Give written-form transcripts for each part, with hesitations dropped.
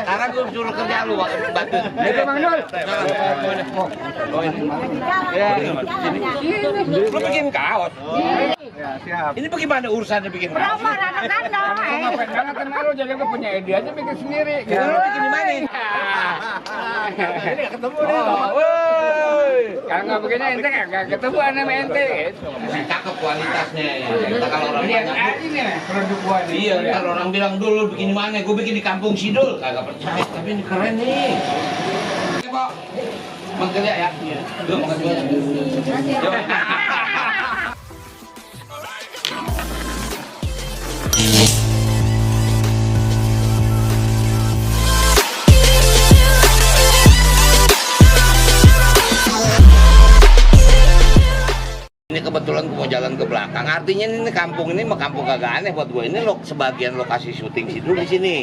Sekarang gue suruh kerja lu, bantu. Itu Bang Dul. Lu bikin kaos. Ya, siap. Ini bagaimana urusannya bikin kaos? Promo rada-rada. Ngefans banget sama lu, jadi gue punya ide aja bikin sendiri. Kita lu bikin di mana? Ini gak ketemu nih. Kalau nggak begini ente nggak ketemu sama ente. Cakep kualitasnya. Kita kalau orang Lihat banyak. aja nih produk gua nih. Iya, kalau orang bilang dulu bikin di mana? Gue bikin di Kampung Sidul. Kagak percaya, tapi ini keren nih. Oke, Pak. Makan ya. Yuk, makan dulu. Yuk. Ini kebetulan gue mau jalan ke belakang. Artinya ini kampung ini mah kampung kagak aneh buat gue. Ini sebagian lokasi syuting Sidul di sini.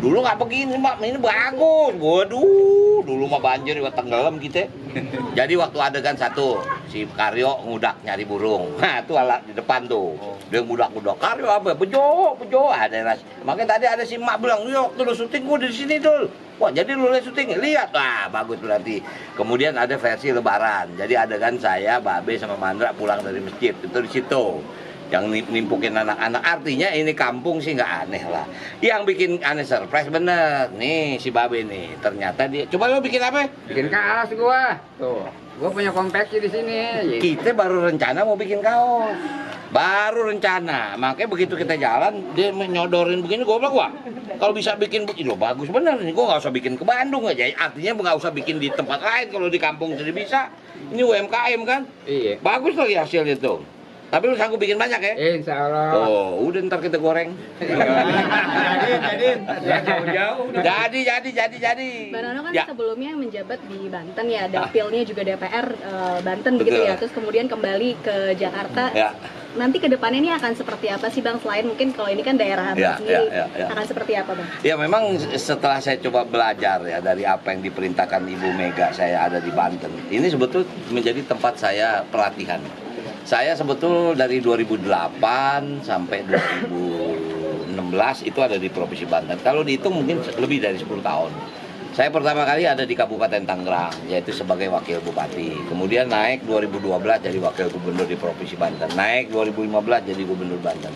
Dulu nggak begini, Mak. Ini bagus. Waduh, dulu mah banjir buat tenggelam kita. Jadi waktu adegan satu, si Karyo ngudak nyari burung. Nah, itu alat di depan tuh. Dia ngudak-ngudak. Karyo apa? Bejo. Ada ras. Makanya tadi ada si Mak bilang, "Yo, waktu lu syuting gue di sini, Dul." Wah, jadi lu lihat syuting, lihat. Wah, bagus berarti. Kemudian ada versi lebaran. Jadi adegan saya, Babe sama Mandra pulang dari masjid. Itu di situ. Yang nimpukin anak-anak. Artinya ini kampung sih nggak aneh lah. Yang bikin aneh surprise bener. Nih si Babe nih. Ternyata dia. Coba lu bikin apa? Bikin kaos gua. Tuh, gua punya konveksi di sini. Kita baru rencana mau bikin kaos. Baru rencana. Makanya begitu kita jalan, dia menyodorin begini. Gua bilang, wah, kalau bisa bikin begini, loh bagus bener. Ini gua nggak usah bikin ke Bandung aja. Artinya nggak usah bikin di tempat lain. Kalau di kampung jadi bisa. Ini UMKM kan? Iya. Bagus lagi hasilnya tuh. Tapi lu sanggup bikin banyak ya? Insya Allah. Oh, udah ntar kita goreng. Jadi. Mbak Nono kan Ya. sebelumnya menjabat di Banten ya, dapilnya juga DPR Banten begitu Betul. ya, terus kemudian kembali ke Jakarta. Ya. Nanti ke depannya ini akan seperti apa sih Bang? Selain mungkin kalau ini kan daerah Abang Ya, sendiri, ya. akan seperti apa Bang? Ya memang setelah saya coba belajar ya dari apa yang diperintahkan Ibu Mega, saya ada di Banten. Ini sebetulnya menjadi tempat saya pelatihan. Saya sebetul dari 2008 sampai 2016 itu ada di Provinsi Banten. Kalau dihitung mungkin lebih dari 10 tahun. Saya pertama kali ada di Kabupaten Tangerang, yaitu sebagai wakil bupati. Kemudian naik 2012 jadi wakil gubernur di Provinsi Banten. Naik 2015 jadi gubernur Banten.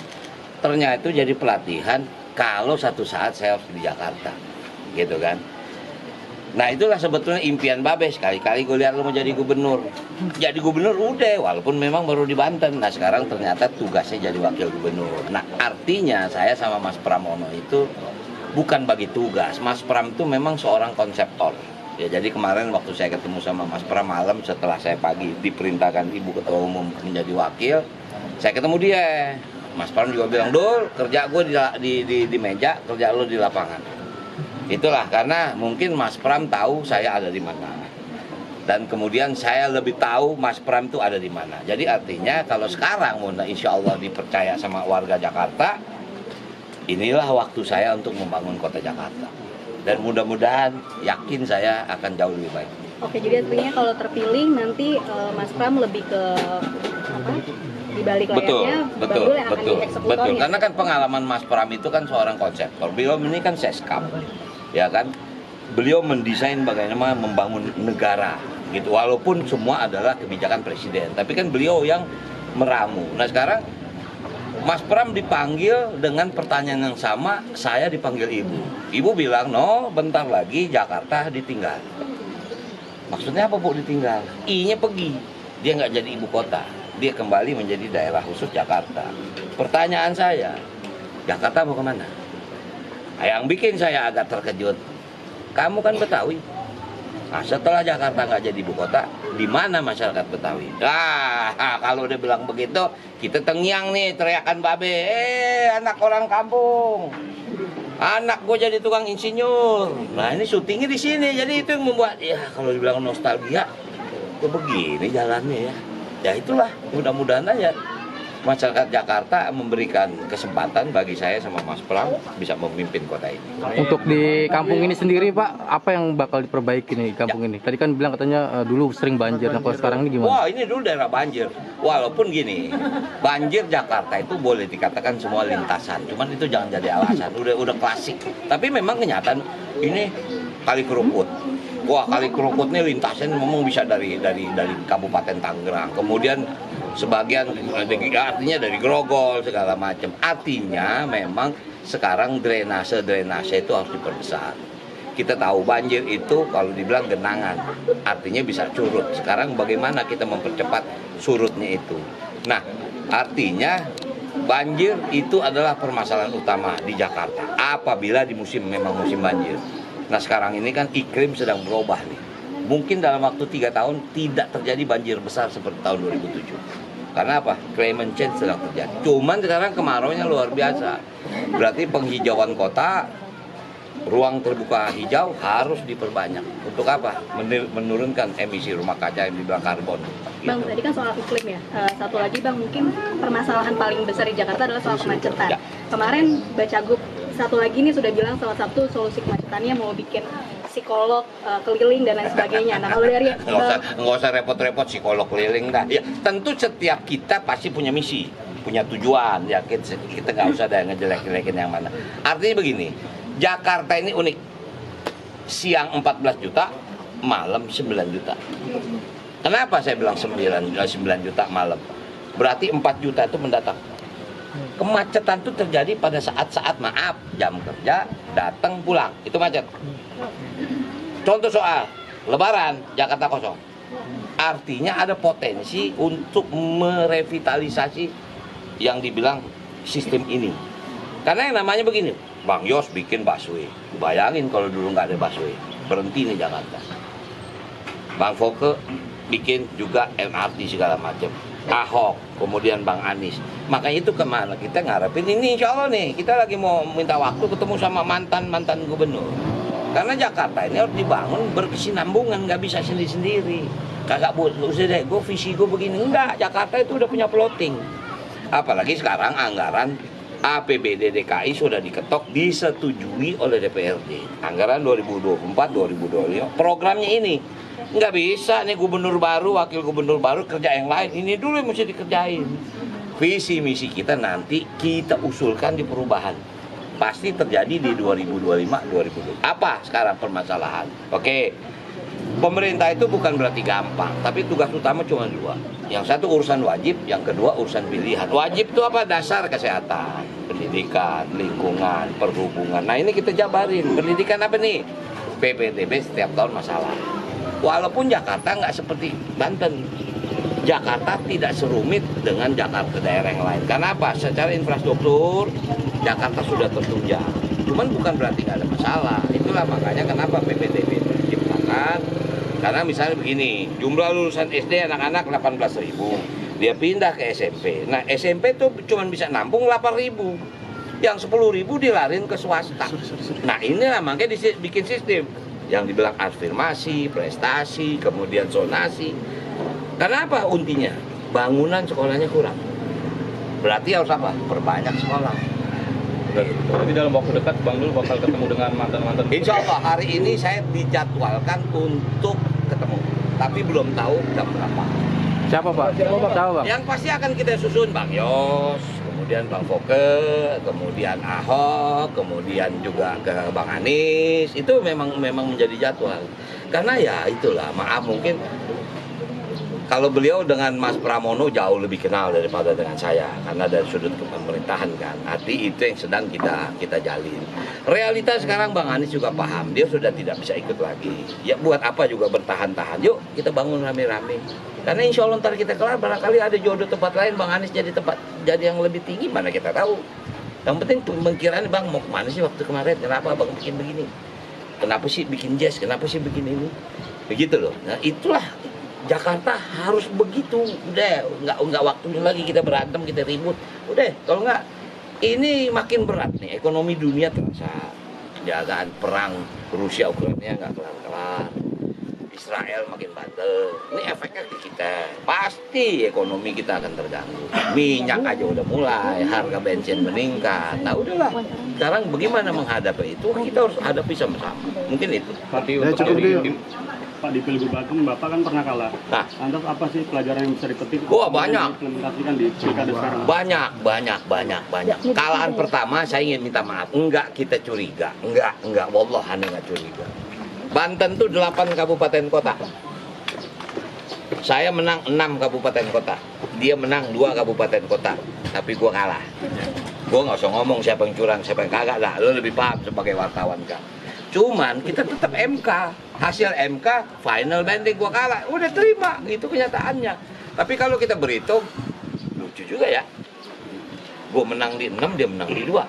Ternyata itu jadi pelatihan kalau satu saat saya harus di Jakarta. Gitu kan. Nah itulah sebetulnya impian Babe, sekali-kali gue lihat lo mau jadi gubernur. Jadi gubernur udah, walaupun memang baru di Banten. Nah sekarang ternyata tugasnya jadi wakil gubernur. Nah artinya saya sama Mas Pramono itu bukan bagi tugas. Mas Pram itu memang seorang konseptor. Ya jadi kemarin waktu saya ketemu sama Mas Pram malam setelah saya pagi diperintahkan Ibu Ketua Umum menjadi wakil, saya ketemu dia. Mas Pram juga bilang, "Dul, kerja gue di meja, kerja lo di lapangan." Itulah karena mungkin Mas Pram tahu saya ada di mana. Dan kemudian saya lebih tahu Mas Pram itu ada di mana. Jadi artinya kalau sekarang insya Allah dipercaya sama warga Jakarta, inilah waktu saya untuk membangun kota Jakarta. Dan mudah-mudahan yakin saya akan jauh lebih baik. Oke, jadi artinya kalau terpilih nanti Mas Pram lebih ke apa? Di balik layarnya, Bang Dul yang akan dieksekutornya. Karena kan pengalaman Mas Pram itu kan seorang konseptor. Beliau ini kan seskap. Ya kan, beliau mendesain bagaimana membangun negara gitu, walaupun semua adalah kebijakan presiden, tapi kan beliau yang meramu. Nah sekarang Mas Pram dipanggil dengan pertanyaan yang sama, saya dipanggil ibu bilang, "No, bentar lagi Jakarta ditinggal." Maksudnya apa Bu ditinggal? I-nya pergi, dia nggak jadi ibu kota, dia kembali menjadi daerah khusus Jakarta. Pertanyaan saya, Jakarta mau kemana? Yang bikin saya agak terkejut, kamu kan Betawi. Nah, setelah Jakarta nggak jadi ibu kota, di mana masyarakat Betawi? Kalau dia bilang begitu, kita tengyang nih teriakan Babe, anak orang kampung, anak gue jadi tukang insinyur. Nah ini syutingnya di sini, jadi itu yang membuat ya kalau dibilang nostalgia, kok begini jalannya ya. Ya itulah, mudah-mudahan aja masyarakat Jakarta memberikan kesempatan bagi saya sama Mas Pram bisa memimpin kota ini. Untuk di kampung ini sendiri Pak, apa yang bakal diperbaiki nih di kampung ini? Tadi kan bilang katanya dulu sering banjir, nah kalau sekarang ini gimana? Wah, ini dulu daerah banjir. Walaupun gini, banjir Jakarta itu boleh dikatakan semua lintasan, cuman itu jangan jadi alasan. Udah klasik. Tapi memang kenyataan ini Kali Kerukut. Wah, Kali Kerukut ini lintasan memang bisa dari Kabupaten Tangerang. Kemudian sebagian artinya dari Grogol segala macam. Artinya memang sekarang drainase itu harus diperbesar. Kita tahu banjir itu kalau dibilang genangan, artinya bisa surut. Sekarang bagaimana kita mempercepat surutnya itu? Nah, artinya banjir itu adalah permasalahan utama di Jakarta apabila di memang musim banjir. Nah, sekarang ini kan iklim sedang berubah nih. Mungkin dalam waktu 3 tahun tidak terjadi banjir besar seperti tahun 2007. Karena apa? Climate change sedang terjadi. Cuman sekarang kemaraunya luar biasa. Berarti penghijauan kota, ruang terbuka hijau harus diperbanyak. Untuk apa? Menurunkan emisi rumah kaca yang dibilang karbon. Bang, tadi kan soal iklim ya. Satu lagi Bang, mungkin permasalahan paling besar di Jakarta adalah soal kemacetan. Ya. Kemarin Bacagub satu lagi nih sudah bilang salah satu solusi kemacetannya mau bikin psikolog keliling dan lain sebagainya. Nah, kalau dari nggak usah repot-repot psikolog keliling dah. Ya, tentu setiap kita pasti punya misi, punya tujuan. Ya, kita nggak usah ada ngejelek-jelekin yang mana. Artinya begini, Jakarta ini unik. Siang 14 juta, malam 9 juta. Kenapa saya bilang 9 juta malam? Berarti 4 juta itu mendatang. Kemacetan itu terjadi pada saat-saat jam kerja, datang pulang, itu macet. Contoh soal Lebaran, Jakarta kosong. Artinya ada potensi untuk merevitalisasi yang dibilang sistem ini. Karena yang namanya begini, Bang Yos bikin busway. Bayangin kalau dulu nggak ada busway, berhenti nih Jakarta. Bang Foke bikin juga MRT segala macam. Ahok, kemudian Bang Anies. Makanya itu kemana kita ngarepin ini, insya Allah nih kita lagi mau minta waktu ketemu sama mantan gubernur. Karena Jakarta ini harus dibangun berkesinambungan, nggak bisa sendiri-sendiri. Kagak usah deh, gue visi gue begini. Enggak, Jakarta itu udah punya plotting. Apalagi sekarang anggaran APBD DKI sudah diketok, disetujui oleh DPRD. Anggaran 2024-2025, programnya ini. Nggak bisa nih gubernur baru, wakil gubernur baru kerja yang lain. Ini dulu yang mesti dikerjain. Visi misi kita nanti kita usulkan di perubahan. Pasti terjadi di 2025-2020. Apa sekarang permasalahan? Oke, pemerintah itu bukan berarti gampang, tapi tugas utama cuma 2. Yang satu urusan wajib, yang kedua urusan pilihan. Wajib itu apa? Dasar kesehatan, pendidikan, lingkungan, perhubungan. Nah ini kita jabarin. Pendidikan apa nih? PPDB setiap tahun masalah. Walaupun Jakarta nggak seperti Banten, Jakarta tidak serumit dengan Jakarta daerah yang lain. Karena apa? Secara infrastruktur Jakarta sudah tertunjang. Cuman bukan berarti nggak ada masalah. Itulah makanya kenapa PPDB itu diciptakan. Karena misalnya begini, jumlah lulusan SD anak-anak 18.000, dia pindah ke SMP. Nah SMP tuh cuma bisa nampung 8.000. Yang 10.000 dilarin ke swasta. Nah inilah makanya dibikin sistem yang dibilang afirmasi, prestasi, kemudian zonasi. Karena apa untinya? Bangunan sekolahnya kurang. Berarti harus apa? Perbanyak sekolah. Jadi dalam waktu dekat Bang Dul bakal ketemu dengan mantan-mantan. Insya Allah hari ini saya dijadwalkan untuk ketemu. Tapi belum tahu jam berapa. Siapa Pak? Siapa Bang? Yang pasti akan kita susun Bang Yos, kemudian Bang Foke, kemudian Ahok, kemudian juga ke Bang Anies. Itu memang menjadi jadwal. Karena ya itulah, maaf mungkin kalau beliau dengan Mas Pramono jauh lebih kenal daripada dengan saya, karena dari sudut pemerintahan kan. Arti itu yang sedang kita jalin. Realitas sekarang Bang Anies juga paham, dia sudah tidak bisa ikut lagi. Ya buat apa juga bertahan-tahan? Yuk kita bangun rame-rame. Karena insya Allah ntar kita kelar, barangkali ada jodoh tempat lain, Bang Anies jadi yang lebih tinggi, mana kita tahu. Yang penting pemikiran Bang mau kemana sih waktu kemarin? Kenapa Bang bikin begini? Kenapa sih bikin jazz? Kenapa sih bikin ini? Begitu loh. Nah itulah. Jakarta harus begitu, udah nggak waktunya lagi kita berantem, kita ribut, udah kalau nggak ini makin berat nih, ekonomi dunia terasa, jangan perang Rusia Ukraina nggak kelar-kelar, Israel makin bandel. Ini efeknya ke kita. Pasti ekonomi kita akan terganggu. Minyak aja udah mulai, harga bensin meningkat. Nah udahlah. Sekarang bagaimana menghadapi itu? Kita harus hadapi sama-sama. Mungkin itu. Pak di Pilgub Banten Bapak kan pernah kalah. Nah. Lantas apa sih pelajaran yang bisa dipetik? Wah, banyak. Implementasikan di pilkada sekarang. Banyak. Kalahan pertama saya ingin minta maaf. Enggak kita curiga. Enggak. Wallah aneh enggak curiga. Banten tuh 8 kabupaten kota. Saya menang 6 kabupaten kota. Dia menang 2 kabupaten kota. Tapi gua kalah. Gua nggak usah ngomong siapa yang curang, siapa yang kagak lah. Lo lebih paham sebagai wartawan kan. Cuman kita tetap MK. Hasil MK final banding gua kalah. Udah terima, itu kenyataannya. Tapi kalau kita berhitung lucu juga ya. Gua menang di 6, dia menang di 2.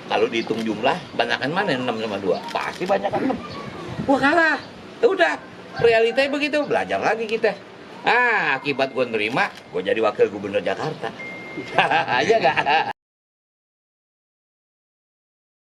Kalau dihitung jumlah, banyakan mana 6 sama 2? Pasti banyakan 6. Gua kalah. Ya udah, realitanya begitu, belajar lagi kita. Akibat gua nerima, gua jadi wakil gubernur Jakarta. Aja gak?